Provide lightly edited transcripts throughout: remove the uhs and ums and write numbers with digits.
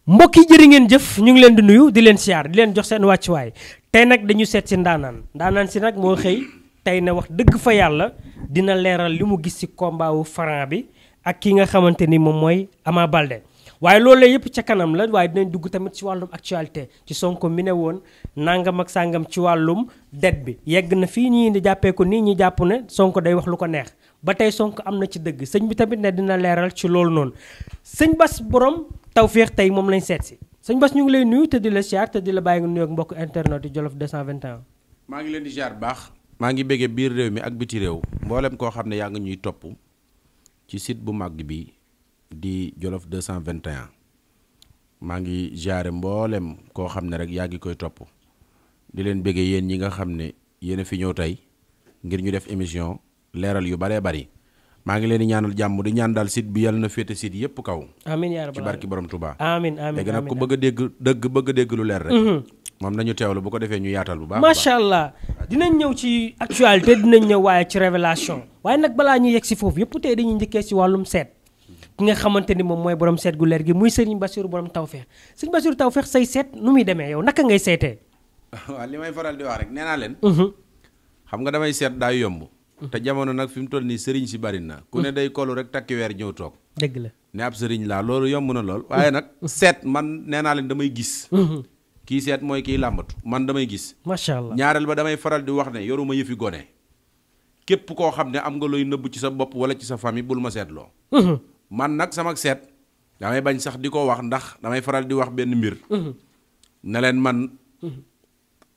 mbokk yi jërë ngeen jëf ñu ngi leen di nuyu di leen siyaar di leen jox seen wàccuwaay tey nag dañu seet si ndaanaan si nag moo xëy tey ne wax dëgg fa yàlla dina leeral li mu gis ci combat wu Franc bi ak ki nga xamante ni moom mooy Ama Baldé waaye loolu yëpp ca kanam la waaye dinañ dugg tamit ci wàllum actualité ci Sonko mi ne woon nangam ak sàngam ci wàllum det bi yegg na fii ñii di jàppee ko nii ñi jàpp ne Sonko day wax lu ko neex ba tey Sonko am na ci dëgg sëñ bi tamit ne dina leeral ci loolu noonu sëñ Bass borom Tawfekh tey moom lañ seet si sëñ Bass ñu ngi lay nuyu te di la siyaar te di la bàyyi nga nuyu ak mbokk internet yi Jolof 221. maa ngi leen di siyaar baax. maa ngi béggee biir réew mi ak biti réew mboolem koo xam ne yaa ngi ñuy topp ci site bu mag bi di Jolof 221 maa ngi jaare mboolem koo xam ne rek yaa ngi koy topp di leen béggee yéen ñi nga xam ne yéen a fi ñëw tey ngir ñu def émission leeral yu baree bari maa ngi leen di ñaanal jàmm di ñaan daal site bi yàlla na féete site yëpp kaw. amiin yaa rabbal ci barki borom Touba. amiin amiin léegi nag ku bëgg a dégg bëgg a dégg lu leer rek. moom nañu teewlu bu ko defee ñu yaatal bu baax. macha allah dinañ ñëw ci actualité dinañ ñëw waaye ci révélation waaye nag balaa ñu yegg si foofu yëpp tey dañuy njëkkee si wàllum seet ki nga xamante ni moom mooy borom seet gu leer gi muy Serigne Bassirou borom Tawfekh Serigne Bassirou Tawfekh say seet nu muy demee yow naka ngay seetee. waaw li may faral di wax rek nee naa leen. xam nga damay seet daa yomb. te jamono nag fi mu toll nii sëriñ si bari na ku ne day kolu rek takki weer ñëw toog. dëgg la ne ab sëriñ laa loolu yomb na lool. waaye nag seet man nee naa leen damay gis. kii seet mooy kiy làmbatu man damay gis. macha allah ñaareel ba damay faral di wax ne yoruma yëfi gone. képp koo xam ne am nga looy nëbb ci sa bopp wala ci sa famille bul ma seetloo. man nag sama seet damay bañ sax di ko wax ndax damay faral di wax benn mbir. ne leen man.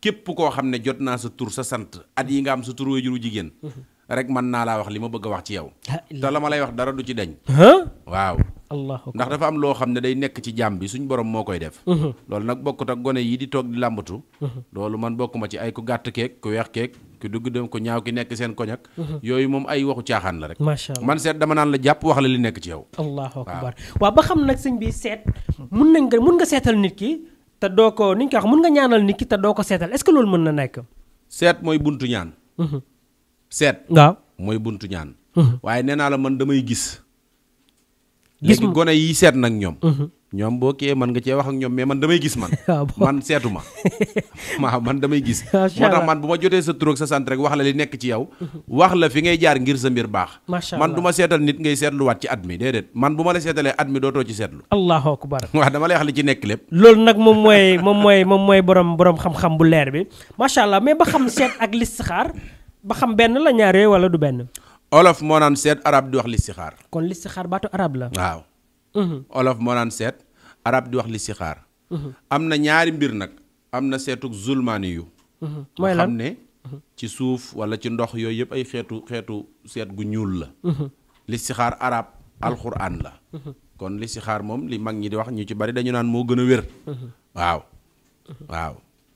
képp koo xam ne jot naa sa tur sa sant at yi nga am sa tur waajuru jigéen. rek mën naa laa wax li ma bëgg a wax ci yow. te la ma lay wax dara du ci deñ. waaw. ndax dafa am loo xam ne day nekk ci jàmm bi suñ borom moo koy def. loolu nag bokkut ak gone yi di toog di làmbatu. loolu man bokkuma ci ay ku gàtt keek ku weex keek ku dugg dem ku ñaaw ki nekk seen koñak. yooyu moom ay waxu caaxaan la rek. macha allah man seet dama naan la jàpp wax la li nekk ci yow. allahu akbar waaw ba xam nag sëñ bi seet mun nga seetal nit ki te doo ko ni ñu ko wax mun nga ñaanal nit ki te doo ko seetal est-ce que loolu mën na nekk. seet mooy buntu ñaan. seet. waaw mooy buntu ñaan. waaye nee naa la man damay gis. léegi gone yi seet nag ñoom. ñoom boo kee man nga cee wax ak ñoom mais man damay gis man. man seetu ma. waaw man damay gis. moo tax man bu ma jotee sa tur ak sa sant rek wax la li nekk ci yow. wax la fi ngay jaar ngir sa mbir baax. man du ma seetal nit ngay seetluwaat ci at mi déedéet man bu ma la seetalee at mi dootoo ci seetlu. allahu akbar. waaw dama lay wax li ci nekk lépp. loolu nag moom mooy borom xam-xam bu leer bi macha allah mais ba xam seet ak listixaar ba xam benn la ñaar yooyu wala du benn. olof moo naan seet arab di wax listixaar. kon listixaar baatu arab la. waaw. olof moo naan seet arab di wax listixaar. am na ñaari mbir nag am na seetuk zulmaani yu. mooy lan xam ne ci suuf wala ci ndox yooyu yëpp ay xeetu seet gu ñuul la. listixaar arab alxuraan la. kon listixaar moom li mag ñi di wax ñu ci bari dañu naan moo gën a wér. waaw.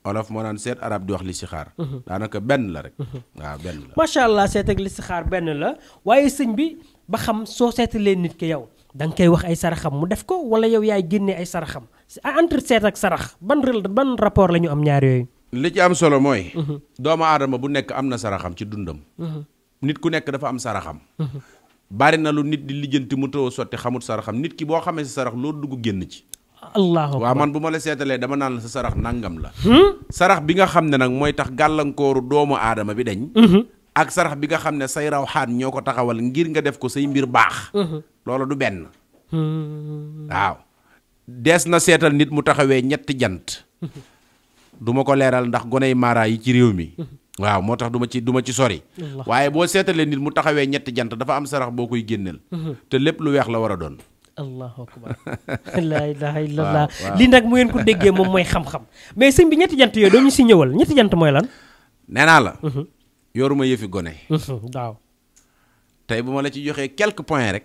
olof moo naan seet arab di wax listixaar. daanaka benn la rek. waaw benn la. macha allah seet ak listixaar benn la waaye sëñ bi ba xam soo seetalee nit ki yow da nga koy wax ay saraxam mu def ko wala yow yaay génnee ay saraxam entre seet ak sarax ban rapport la ñu am ñaar yooyu. li ci am solo mooy. doomu aadama bu nekk am na saraxam ci dundam. nit ku nekk dafa am saraxam. bari na lu nit di lijjanti mu tëw sotti xamut saraxam nit ki boo xamee sa sarax loo dugg génn ci. waaw man bu ma la seetalee dama naan la sa sarax nangam la. sarax bi nga xam ne nag mooy tax gàllankooru doomu aadama bi dañ. ak sarax bi nga xam ne say rawxaan ñoo ko taxawal ngir nga def ko say mbir baax. loolu du benn. waaw dees na seetal nit mu taxawee ñetti jant. duma ko leeral ndax goney mara yi ci réew mi. waaw moo tax du ma ci sori. waaye boo seetalee nit mu taxawee ñetti jant dafa am sarax boo koy génneel. te lépp lu weex la war a doon. allahu akbar laa ilaha illallah lii nag mu ngeen ko déggee moom mooy xam-xam mais sëñ bi ñetti jant yooyu doo ñu si ñëwal ñetti jant mooy lan. nee naa la. yoruma yëfi gone. waaw. tey bu ma la ci joxee quelques points rek.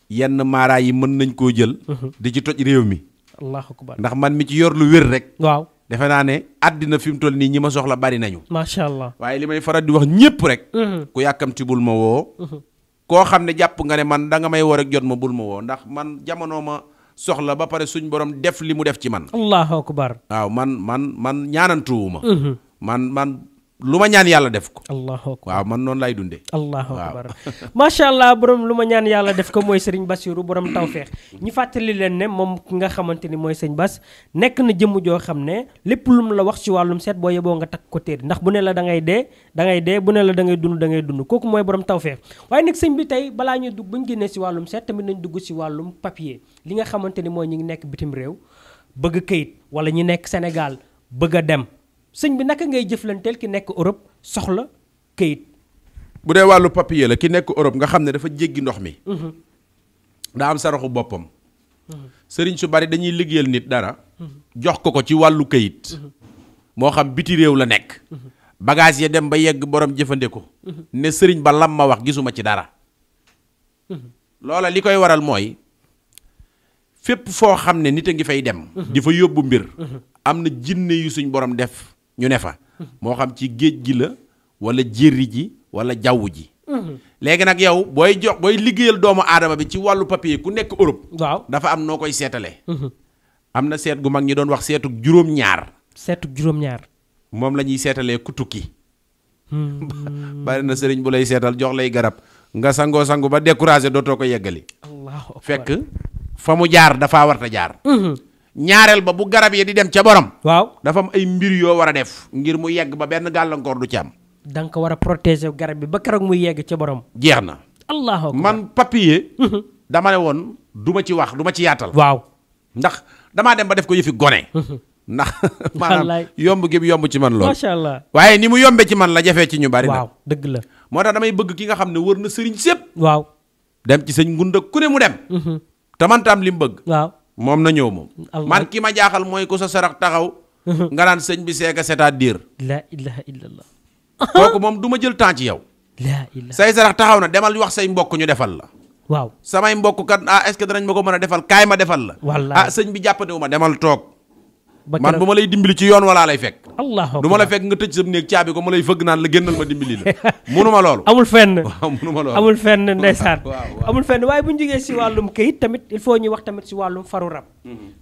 yenn maara yi mën nañ koo jël. di ci toj réew mi. allahu akbar ndax man mi ci yor lu wér rek. waaw defe naa ne àddina fi mu toll nii ñi ma soxla bari nañu. macha allah waaye li may faral di wax ñépp rek. ku yàkkamti bul ma woo. koo xam ne jàpp nga ne man da nga may woo rek jot ma bul ma woo ndax man jamono ma soxla ba pare suñ borom def li mu def ci man. allahu akbar. waaw man ñaanantuwuma. man lu ma ñaan yàlla def ko. allahu akbar waaw man noonu lay dundee. allahu akbar macha allah borom lu ma ñaan yàlla def ko mooy Serigne Bassirou borom tawfeex ñu fàttali leen ne moom ki nga xamante ni mooy sëñ Bass nekk na jëmm joo xam ne lépp lu mu la wax ci wàllum seet boo yeboo nga takk ko téere ndax bu ne la da ngay dee bu ne la da ngay dund kooku mooy borom tawfeex waaye nag sëñ bi tey balaa ñuy dugg bu ñu génnee ci wàllum seet tamit nañ dugg ci wàllum papier li nga xamante ni mooy ñi ngi nekk bitim réew bëgg këyit wala ñi nekk Sénégal bëgg a dem sëñ bi naka ngay jëflanteel ki nekk Europe soxla këyit. bu dee wàllu papier la ki nekk Europe nga xam ne dafa jéggi ndox mi. daa am saraxu boppam. sëriñ su bari dañuy liggéeyal nit dara. jox ko ci wàllu këyit. moo xam biti réew la nekk. bagage ya dem ba yegg borom jëfandikoo. ne sëriñ ba lam ma wax gisuma ci dara. loola li koy waral mooy fépp foo xam ne nit a ngi fay dem. di fa yóbbu mbir. am na jinne yu suñ borom def ñu ne fa. moo xam ci géej gi la wala jéeri ji wala jaww ji. léegi nag yow booy liggéeyal doomu aadama bi ci wàllu papier ku nekk Europe. waaw dafa am noo koy seetalee. am na seet gu mag ñi doon wax seetug juróom-ñaar. seetug juróom-ñaar. moom la ñuy seetalee ku tukki. bari na sëriñ bu lay seetal jox lay garab nga sangoo sangu ba découragé dootoo ko yeggali. allahu akbar fekk fa mu jaar dafaa warta jaar. ñaareel ba bu garab yi di dem ca borom. waaw dafa am ay mbir yoo war a def ngir mu yegg ba benn gàllankoor du ci am. da nga ko war a protéger garab bi ba keroog muy yegg ca borom. jeex na. allahu akbar man papier. dama ne woon du ma ci wax du ma ci yaatal. waaw ndax damaa dem ba def ko yëfi gone. ndax maanaam yomb gi yomb ci man lool. macha allah waaye ni mu yombe ci man la jafee ci ñu bari. waaw dëgg la. moo tax damay bëgg ki nga xam ne wër na sëriñ sépp. waaw dem ci sëñ ngunda ku ne mu dem. te man tam li mu bëgg. waaw moom na ñëw moom. man ki ma jaaxal mooy ku sa sarax taxaw. nga naan sëñ bi seeka c'est-à-dire. la ilaha illallah. kooku moom du ma jël temps ci yow. la ilaha say sarax taxaw na demal wax say mbokk ñu defal la. waaw samay mbokk kat est-ce que danañ ma ko mën a defal kaay ma defal la. wallaahi sëñ bi jàppandewu ma demal toog. man bu ma lay dimbali ci yoon walaa lay fekk. allahu du ma la fekk nga tëj sa néeg caabi ko ma lay fëgg naan la génnal ma dimbali la. munuma loolu. amul fenn waaw munuma loolu. amul fenn ndeysaan. waaw amul fenn waaye bu ñu jógee si wàllum këyit tamit il faut ñu wax tamit si wàllum faru rab.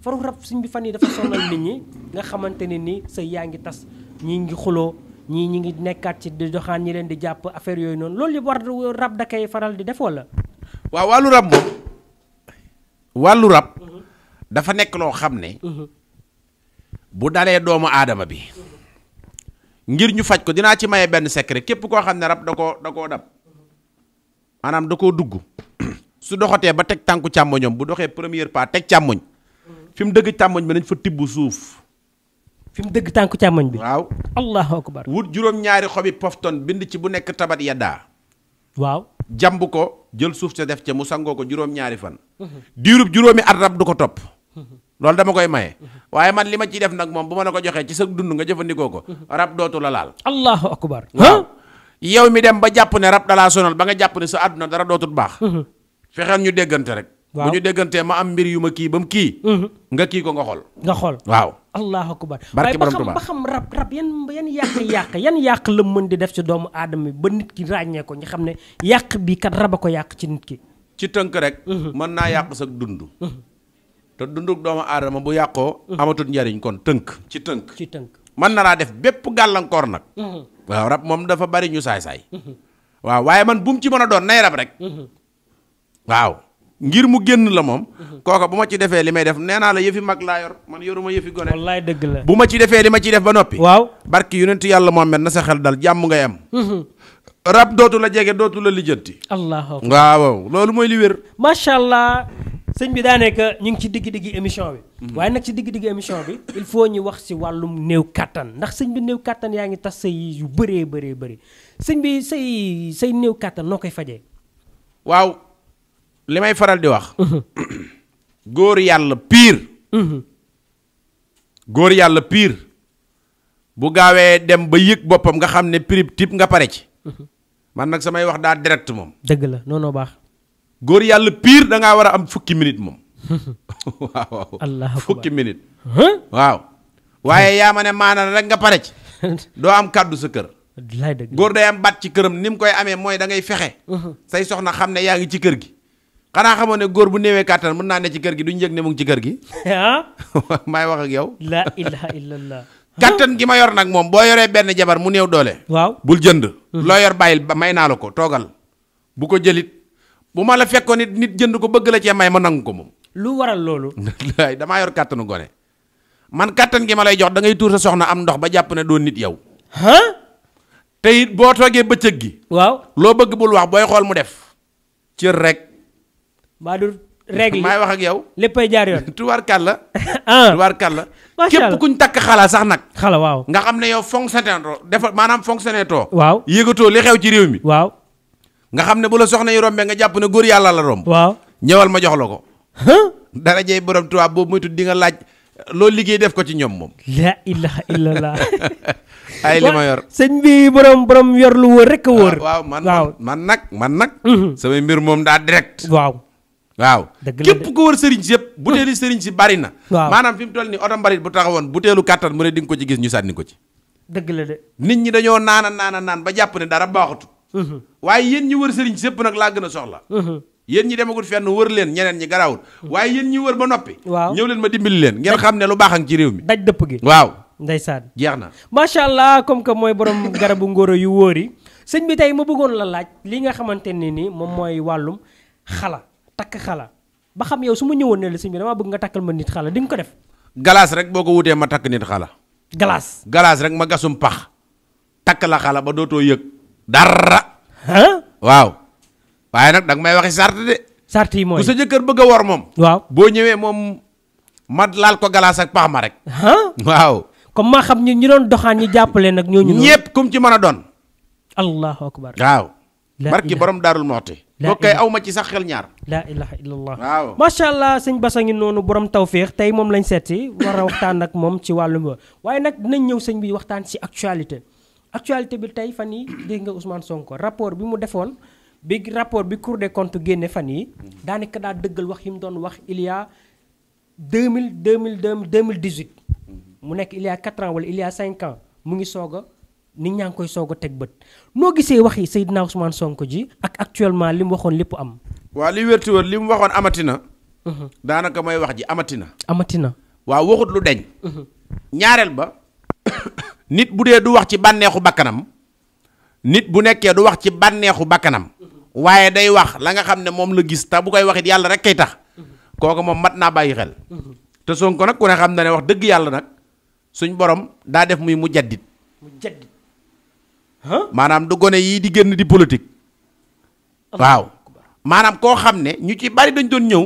faru rab suñ bi fan yi dafa sonal nit ñi nga xamante ne ni sa yaa ngi tas ñii ngi xuloo ñii ñi ngi nekkaat ci di doxaan ñi leen di jàpp affaire yooyu noonu loolu yëpp war rab da koy faral di def wala. waaw wàllu rab moom. wàllu rab. dafa nekk loo xam ne. bu dalee doomu aadama bi ngir ñu faj ko dinaa ci maye benn secret képp koo xam ne rab da koo dab maanaam da koo dugg su doxatee ba teg tànku càmmoñam bu doxee première pas teg càmmoñ fi mu dëgg càmmoñ bi nañ fa tibb suuf. fi mu dëgg tànku càmmoñ bi. waaw allahu akbar. wut juróom-ñaari xobi pofton bind ci bu nekk tabat yaddaa. waaw jàmb ko jël suuf sa def ca mu sangoo ko juróom-ñaari fan. diirub juróomi at rab du ko topp. loolu dama koy maye waaye man li ma ciy def nag moom bu ma la ko joxee ci sa dund nga jëfandikoo ko rab dootu la laal. allahu akbar. waaw yow mi dem ba jàpp ne rab dalaa sonal ba nga jàpp ne sa àdduna dara dootul baax. fexeel ñu déggante rek. bu ñu déggantee ma am mbir yu ma kii ba mu kii. nga kii ko nga xool. nga xool waaw. allahu akbar. barke borom Tuubaa ba xam rab yan yàq la mën di def ci doomu aadama bi ba nit ki ràññee ko ñu xam ne yàq bi kat rab a ko yàq ci nit ki. ci tënk rek. mën naa yàq sa dund. te dunduk doomu aadama bu yàqoo. amatul njariñ kon tënk. ci tënk mën na laa def bépp gàllankoor nag. waaw rab moom dafa bari ñu saay-saay. waaw waaye man bu mu ci mën a doon nay rab rek. waaw ngir mu génn la moom. kooka bu ma ci defee li may def nee naa la yëfi mag laa yor man yoruma yëfi gone. wallaay dëgg la bu ma ci defee li ma ciy def ba noppi. waaw barki yonent yàlla Muhammad na sa xel dal jàmm ngay am. rab dootu la jege dootu la lijjanti. allahu akbar waaw loolu mooy li wér. macha allah. sëñ bi daa nekk ñu ngi ci digg-digg émission bi. waaye nag ci digg-digg émission bi il faut ñu wax si wàllum néew kàttan ndax sëñ bi néew kàttan yaa ngi tas say yu bëree bëri sëñ bi say néew kàttan noo koy fajee. waaw li may faral di wax. góor yàlla pire. góor yàlla pire. bu gaawee dem ba yëg boppam nga xam ne prib tip nga pare ci. man nag samay wax daa direct moom. dëgg la noonu baax. góor yàlla pire da ngaa war a am fukki minute moom. waaw allahu fukki minute. waaw waaye yaa ma ne maanaam rek nga pare ci. doo am kàddu sa kër. góor day am bat ci këram ni mu koy amee mooy da ngay fexe. say soxna xam ne yaa ngi ci kër gi. xanaa xamoo ne góor bu néewee kàttan mën naa ne ci kër gi duñ yëg ne mu ngi ci kër gi. ah. maay wax ak yow. la ilaha illallah. kattan gi ma yor nag moom boo yoree benn jabar mu néew doole. waaw bul jënd. loo yor bàyyil ba may naa la ko toogal bu ko jëlit bu ma la fekkoon nit jënd ko bëgg la cee may ma nangu ko moom. lu waral loolu. damaa yor kattanu gone man kattan gi ma lay jox da ngay tuur sa soxna am ndox ba jàpp ne doo nit yow. te it boo toogee bëccëg gi. waaw loo bëgg bul wax booy xool mu def. cër rek. mbaa du règle maay wax ak yow. léppay jaar yoon. tubaarkàlla. ah tubaarkàlla. macha allah képp kuñ takk xala sax nag. xala waaw. nga xam ne yow fonctionnaire too dafa maanaam fonctionnaire too. waaw yëgatoo li xew ci réew mi. waaw. nga xam ne bu la soxna yi rombee nga jàpp ne góor yàlla la romb. waaw ñëwal ma jox la ko. dara jey borom tubaab boobu moytu di nga laaj loolu liggéey def ko ci ñoom moom. la ilaha illallah. ay li ma yor. sëñ bi borom yor lu wóor rek a wóor. waaw man nag. samay mbir moom daa direct. waaw. dëgg la képp ko wër sëriñ si yëpp. butéeli sëriñ si bari na. waaw maanaam fi mu toll nii oto mbarit bu taxawoon butéelu kàttan mu ne di nga ko ci gis ñu sànni ko ci. dëgg la de. nit ñi dañoo naan ba jàpp ne dara baaxatu. waaye yéen ñi wër sëriñ si yëpp nag laa gën a soxla. yéen ñi demagul fenn wër leen ñeneen ñi garawul waaye yéen ñi wër ba noppi. waaw ñëw leen ma dimbali leen ngeen xam ne lu baax a ngi ci réew mi. daj dëpp gi. waaw ndeysaan jeex na. macha allah comme que mooy borom garabu ngóoro yu wóor yi sëñ bi tey ma bëggoon la laaj li nga xamante ne ni moom mooy wàllum xala takk xala ba xam yow su ma ñëwoon ne la sëñ bi damaa bëgg nga takkal ma nit xala di nga ko def. galaas rek boo ko wutee ma takk nit xala. galaas rek ma gasum pax takk la xala ba dootoo yëg dara. waaw waaye nag danga may waxi sart de. sart yi mooy bu sa jëkkër bëgg a wor moom. waaw boo ñëwee moom ma laal ko galaas ak pax ma rek. waaw. comme maa xam ñi doon doxaan ñi jàppale nag ñooñu. ñépp kum ci mën a doon. allahu akbar. waaw. barki borom daarul moxti. boo koy aw ma ci sax xel ñaar. laa ilaha illallah. waaw macha allah sëñ Bass a ngi noonu borom tawféex tey moom lañ seeti war a waxtaan ak moom ci wàllum waaye nag dinañ ñëw sëñ bi waxtaan ci actualité bi tey fan yi dégg nga Ousmane Sonko rapport bi mu defoon. rapport bi Cour des comptes génne fan yi daanaka daa dëggal wax yi mu doon wax il y a 2018 mu nekk il y a 4 ans wala il y a 5 ans mu ngi soog a nit ñaa ngi koy soog a teg bët noo gisee wax yi Seydina Ousmane Sonko ji ak actuellement li mu waxoon lépp am. waaw li wérti wër li mu waxoon amati na. daanaka mooy wax ji amati na. waaw waxut lu deñ. ñaareel ba nit bu dee du wax ci bànneexu bakkanam. nit bu nekkee du wax ci bànneexu bakkanam waaye day wax la nga xam ne moom la gis te bu koy waxit yàlla rek kay tax kooku moom mat naa bàyyi xel te Sonko nag ku ne xam na ne wax dëgg yàlla nag suñ borom daa def muy mu jaddit maanaam du gone yii di génn di politique waaw maanaam koo xam ne ñu ci bari dañ doon ñëw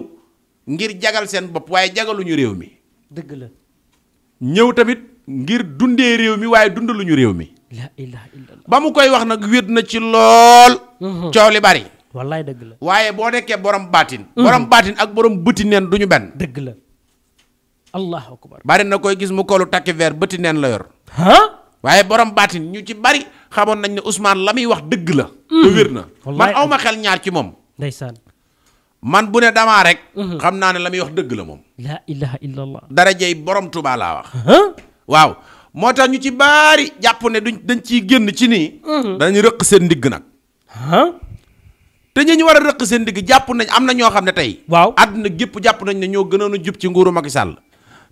ngir jagal seen bopp waaye jagaluñu réew mi dëgg la ñëw tamit ngir dundee réew mi waaye dundaluñu réew mi la ilaha illallah ba mu koy wax nag wéet na ci lool. coow li bari. wallaay dëgg la. waaye boo nekkee borom baatin. borom baatin ak borom bëti neen du ñu benn. dëgg la. allahu akbar. bari na koy gis mu kolu takki verre bëti neen la yor. waaye borom baatin ñu ci bari xamoon nañ ne Ousmane la muy wax dëgg la. te wér na. man awma xel ñaar ci moom. ndeysaan. man bu ne damaa rek. xam naa ne la muy wax dëgg la moom. la ilaha illallah. darajey borom Tuubaa laa wax. waaw. moo tax ñu ci baari jàpp ne dañ ciy génn ci nii. dañu rëq seen ndigg nag. te ñu war a rëq seen ndigg jàpp nañ am na ñoo xam ne tey. waaw àdduna gépp jàpp nañ ne ñoo gënoon a jub ci nguuru Macky Sall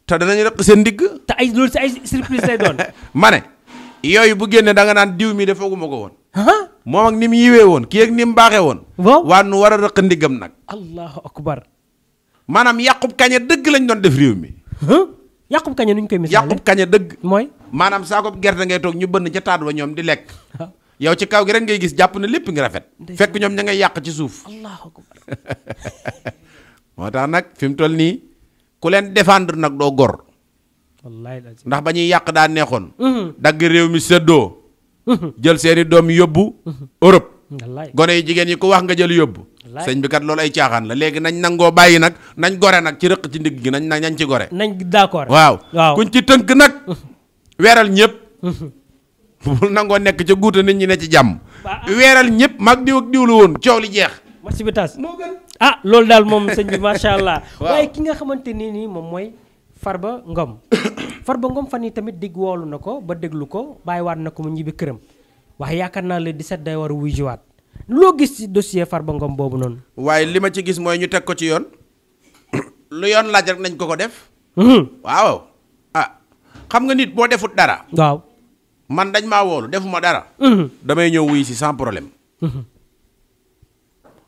te danañ rëq seen ndigg. te ay loolu si ay surprise lay doon. ma ne yooyu bu génne da nga naan diw mi de fooguma ko woon. moom ak ni mu yiwee woon kii ak ni mu baaxee woon. waaw waa nu war a rëq ndiggam nag. allahu akbar. maanaam yàqub kañe dëgg lañ doon def réew mi. yàqub kañe nu ñu koy misaale yàqub kañe dëgg. mooy. maanaam saako gerte ngay toog ñu bënn ca taat ba ñoom di lekk. yow ci kaw gi rek ngay gis jàpp ne lépp ngi rafet. fekk ñoom ña ngay yàq ci suuf. allahu akbar. moo tax nag fi mu toll nii ku leen défendre nag doo gor. wallaay ndax ba ñuy yàq daa neexoon. dagg réew mi séddoo. jël seeni doom yóbbu. Europe. gone yi jigéen yi ku wax nga jël yóbbu. sëñ bi kat loolu ay caaxaan la léegi nañ nangoo bàyyi nag nañ gore nag ci rëq ci ndigg gi nañ ci gore. nañ d'accord. waaw kuñ ci tënk nag. weeral ñëpp. bul nangoo nekk ca guuta nit ñi ne ci jàmm. weeral ñëpp mag diw ak diw la woon coow li jeex. match bi tas moo gën. loolu daal moom sëñ bi macha allah. waaye ki nga xamante nii moom mooy Farba Ngom. Farba Ngom fan yi tamit digg woolu na ko ba déglu ko bàyyiwaat na ko mu ñibbi këram waaye yaakaar naa le 17 day war a wuy jiwaat loo gis ci dossier Farba Ngom boobu noonu. waaye li ma ci gis mooy ñu teg ko ci yoon lu yoon laaj rek nañ ko def. waaw xam nga nit boo defut dara. waaw. man dañ maa woolu defuma dara. damay ñëw wuy si sans problème.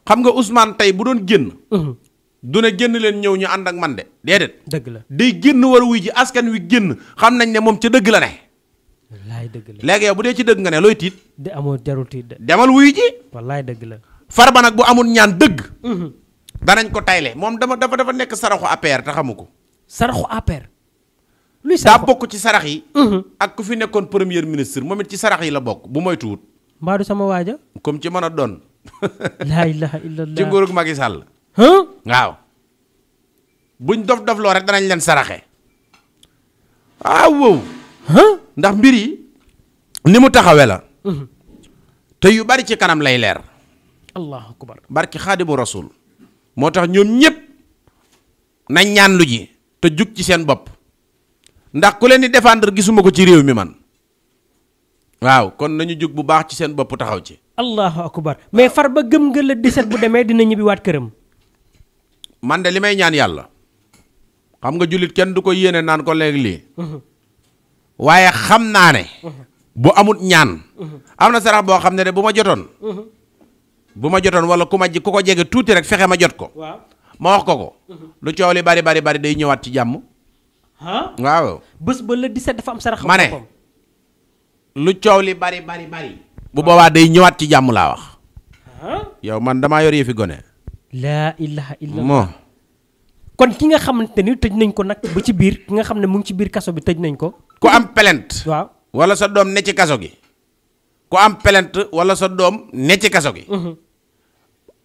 xam nga Ousmane tey bu doon génn. du ne génn leen ñëw ñu ànd ak man de déedéet. dëgg la day génn war a wuy ji askan wi génn xam nañ ne moom ca dëgg la ne. wallaay dëgg la léegi yow bu dee ci dëgg nga ne looy tiit. de amoo jarul tiit de. demal wuy ji. wallaay dëgg la. Farba nag bu amul ñaan dëgg. danañ ko tayle moom dafa nekk saraxu APR te xamu ko. saraxu APR. luy daa saraxu bokk ci sarax yi. ak ku fi nekkoon premier ministre moom it ci sarax yi la bokk bu moytuwut. mbaa du sama waaja. comme ci mën a doon. laa ilaha illallah. ci nguurug Macky Sall. waaw. buñ dof loo rek danañ leen saraxe. wow. ndax mbir yi ni mu taxawe la. te yu bari ci kanam lay leer. allahu akbar. barki xaadimu rasul. moo tax ñoom ñépp nañ ñaan lu ji te jug ci seen bopp. ndax ku leen di défendre gisuma ko ci réew mi man. waaw kon nañu jug bu baax ci seen bopp taxaw ci. allahu akbar mais Farba gëm nga la 17 bu demee dina ñibbiwaat këram. man de li may ñaan yàlla. xam nga jullit kenn du ko yéene naan ko léegi lii. waaye xam naa ne. bu amut ñaan. am na sarax boo xam ne de bu ma jotoon. wala ku ko jege tuuti rek fexe ma jot ko. waaw ma wax ko. lu coow li bari day ñëwaat ci jàmm. waaw. bés ba le 17 dafa am sarax. ma ne lu coow li bari. bu boobaa day ñëwaat ci jàmm laa wax. yow man damaa yor yëfi gone. laa ilaha illallah. kon ki nga xamante ni tëj nañ ko nag ba ci biir ki nga xam ne mu ngi ci biir kaso bi tëj nañ ko. ku am plainte. waaw wala sa doom ne ci kaso gi. ku am plainte wala sa doom ne ci kaso gi.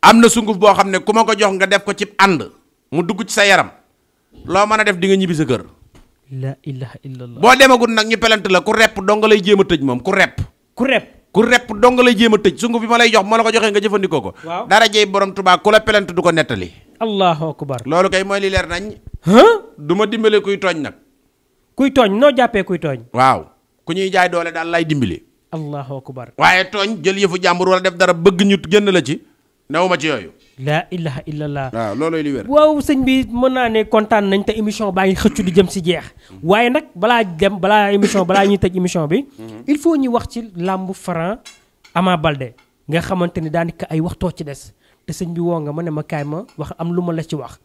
am na sunguf boo xam ne ku ma ko jox nga def ko ci ànd mu dugg ci sa yaram loo mën a def di nga ñibbi sa kër. la ilaha illallah. boo demagul nag ñu plainte la ku repp dong lay jéem a tëj moom ku repp dong lay jéem a tëj sunguf bi ma lay jox ma la ko joxee nga jëfandikoo ko. waaw dara jëy borom Tuubaa ku la plainte du ko nettali. allahu akbar. loolu kay mooy li leer nañ. du ma dimbale kuy tooñ nag. kuy tooñ noo jàppee kuy tooñ. waaw ku ñuy jaay doole daal lay dimbali. allahu akbar. waaye tooñ jël yëfu jàmbur wala def dara bëgg ñu génn la ci newuma ci yooyu. laa ilaha illallah. waaw loolooy li wér. waaw sëñ bi mën naa ne kontaan nañ te émission baa ngi xëccu di jëm si jeex. waaye nag balaa ñuy tëj émission bi. il faut ñu wax ci làmb Franc Ama Baldé nga xamante ni daanaka ay waxtoo ci des te sëñ bi woo nga ma ne ma kaay ma wax am lu ma la ci wax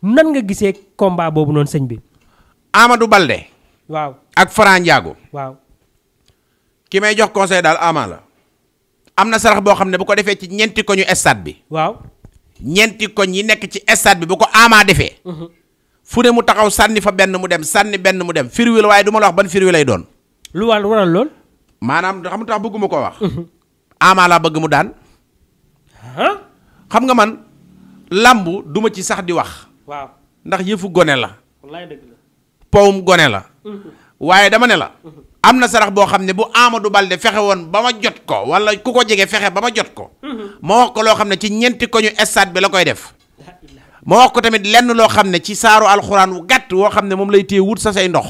nan nga gisee combat boobu noonu sëñ bi. Amadou Baldé. waaw ak Franc Ndiago. waaw. ki may jox conseil daal Ama la. am na sarax boo xam ne bu ko defee ci ñeenti koñu stade bi. waaw. ñeenti koñ yi nekk ci stade bi bu ko Ama defee. fu ne mu taxaw sànni fa benn mu dem sànni benn mu dem firwi la waaye du ma la wax ban firwi lay doon. lu waral lool. maanaam xam nga tax bëgguma ko wax. Ama laa bëgg mu daan. xam nga man làmb duma ci sax di wax. waaw ndax yëfu gone la. wallaay dëgg la. powum gone la. waaye dama ne la. am na sarax boo xam ne bu Amadou Baldé fexe woon ba ma jot ko wala ku ko jege fexe ba ma jot ko. ma wax ko loo xam ne ci ñeenti koñu stade bi la koy def. ma wax ko tamit lenn loo xam ne ci saaru alxuraan wu gàtt woo xam ne moom lay téye wut sa say ndox.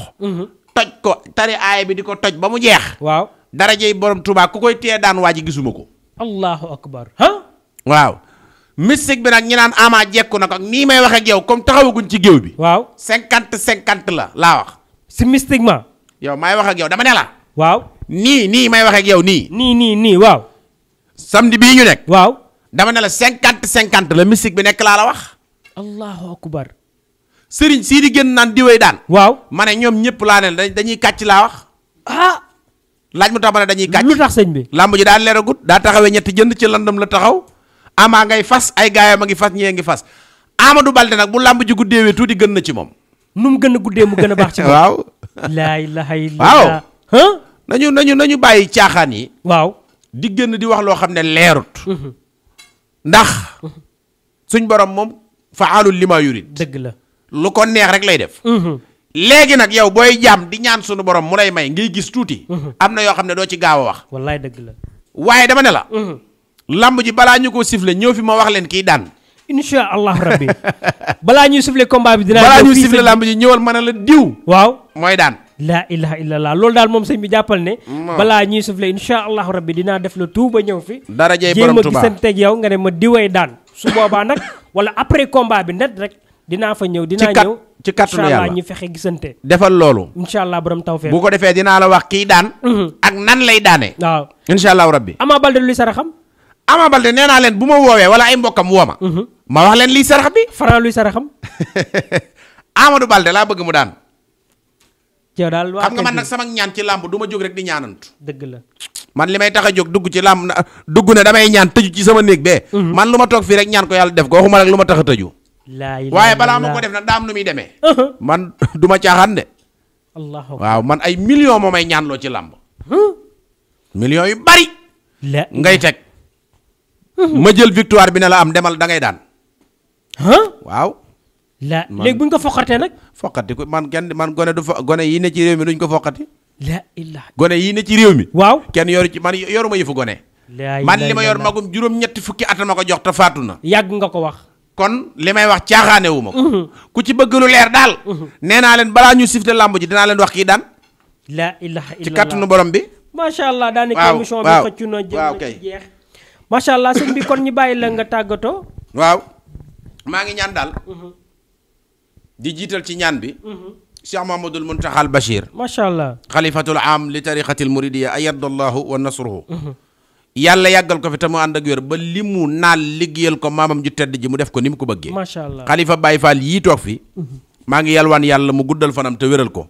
toj ko tari aaya bi di ko toj ba mu jeex. waaw darajey borom Tuubaa ku koy téye daan waa ji gisuma ko. allahu akbar. waaw. mystique bi nag ñi naan Ama jekku na ko nii may wax ak yow comme taxawaguñ ci géew bi. waaw 50-50 la laa wax. si mystiquement. yow may wax ak yow dama ne la. waaw nii may wax ak yow nii. nii waaw. samedi bii ñu nekk. waaw dama ne la 50-50 la mystique bi nekk laa la wax. allahu akbar. sëriñ sii di génn naan diwee daan. waaw ma ne ñoom ñëpp laa ne dañuy kàcc laa wax. laaj mu tax ma ne dañuy kàcc. lu tax sëñ bi. làmb ji daa leeragut daa taxawee ñetti jënd ci landam la taxaw. Ama ngay fas ay gaayam a ngi fas ñee ngi fas. Amadou Baldé nag bu làmb ji guddeewee tuuti gën na ci moom. nu mu gën a guddee mu gën a baax ci moom. waaw. laa ilaha illallah. waaw. nañu bàyyi caaxaan yi. waaw. di gën di wax loo xam ne leerut. ndax. suñ borom moom fa'aalun limaa yurid. dëgg la. lu ko neex rek lay def. léegi nag yow booy jaam di ñaan sunu borom mu lay may ngay gis tuuti. am na yoo xam ne doo ci gaaw a wax. wallaay dëgg la. waaye dama ne la. lamb ji balaa ñu ko siffler ñëw fi ma wax leen kii daan. incha allah rabbi balaa ñuy siffler combat bi. dinaa balaa ñuy siffler lamb ji ñëwal mën a la diw. waaw mooy daan. laa ilaha illallah loolu daal moom sëñ bi jàppal ne. balaa ñuy siffler incha allah rabbi dinaa def la tout ba ñëw fi. darajay borom Tuubaa jéem a gisanteeg yow nga ne ma diway daan. su boobaa nag wala après combat bi net rek dinaa fa ñëw. dinaa ñëw ci kàttanu incha allah yàlla ñu fexe gisante. defal loolu. incha allah borom tawfeex. bu ko defee dinaa la wax kii daan. ak nan lay daane. waaw incha allahu rabbi. Ama Baldé luy saraxam. Ama Baldé nee naa leen bu ma woowee wala ay mbokkam woo ma. ma wax leen liy sarax bi. Franc luy saraxam. Amadou Baldé laa bëgg mu daan. yow daal xam nga man nag sama ñaan ci làmb du ma jóg rek di ñaanantu. dëgg la. man li may tax a jóg dugg ci làmb dugg ne damay ñaan tëju ci sama néeg bee. man lu ma toog fii rek ñaan ko yàlla def ko waxuma rek lu ma tax a tëju. waaye balaa ma ko def nag daa am nu muy demee. man du ma caaxaan de. waaw man ay millions moo may ñaanloo ci làmb. millions yu bari. ngay teg. ma jël victoire bi ne la am demal da ngay daan. waaw. léegi bu ñu ko foqatee nag. foqati ko man gone du gone yi ne ci réew mi duñ ko foqati. la ilaha. gone yi ne ci réew mi. waaw kenn yoru ci man yoruma yëfu gone. man li ma yor magum juróom-ñetti fukki at ma ko jox te faatu na. yàgg nga ko wax. kon li may wax caaxaane wu ma ko. ku ci bëgg lu leer daal. nee naa leen balaa ñu sifte làmb ji dinaa leen wax kii daan. la ilaha illallah ci kàttanu borom bi. macha allah daanaka émission bi xëccu na jëm na ci jeex. macha allah sëñ bi kon ñu bàyyi la nga tàggatoo. waaw maa ngi ñaan daal. di jiital ci ñaan bi. Cheikh Mahamadul Muntaxa al Bachir. macha allah. xalifatul am li tariqatil muridiya ayadallahu wa nasruhu. yàlla yàggal ko fi te mu ànd ak wér ba li mu naal liggéeyal ko maamam ju tedd ji mu def ko ni mu ko bëggee. macha allah xalifa Baye Fall yii toog fi. maa ngi yalwaan yàlla mu guddal fanam te wéral ko.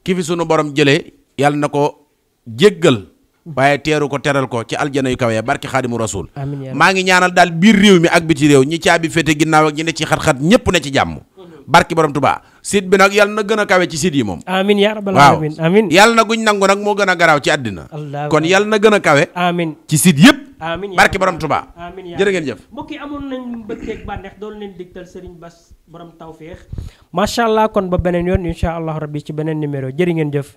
ki fi sunu borom jëlee yàlla na ko jéggal. waaye teeru ko teral ko ci aljana yu kawe barki xaadimu rasul. maa ngi ñaanal daal biir réew mi ak biti réew ñi caabi féete ginnaaw ak ñi ne ci xat-xat ñépp ne ci jàmm. barki borom Tuubaa site bi nag yàlla na gën a kawe ci site yi moom. amiin yaa rabbal aalamiin amiin yàlla na guñ nangu nag moo gën a garaaw ci àddina. kon yàlla na gën a kawe. amiin ci site yëpp. amiin barki borom Tuubaa. amiin jërë ngeen jëf. mbokk yi amoon nañ mbëgteeg bànneex doon leen digtal Serigne Bass borom tawféex macha allah kon ba beneen yoon incha allah rabbi ci beneen numéro jërë ngeen jëf.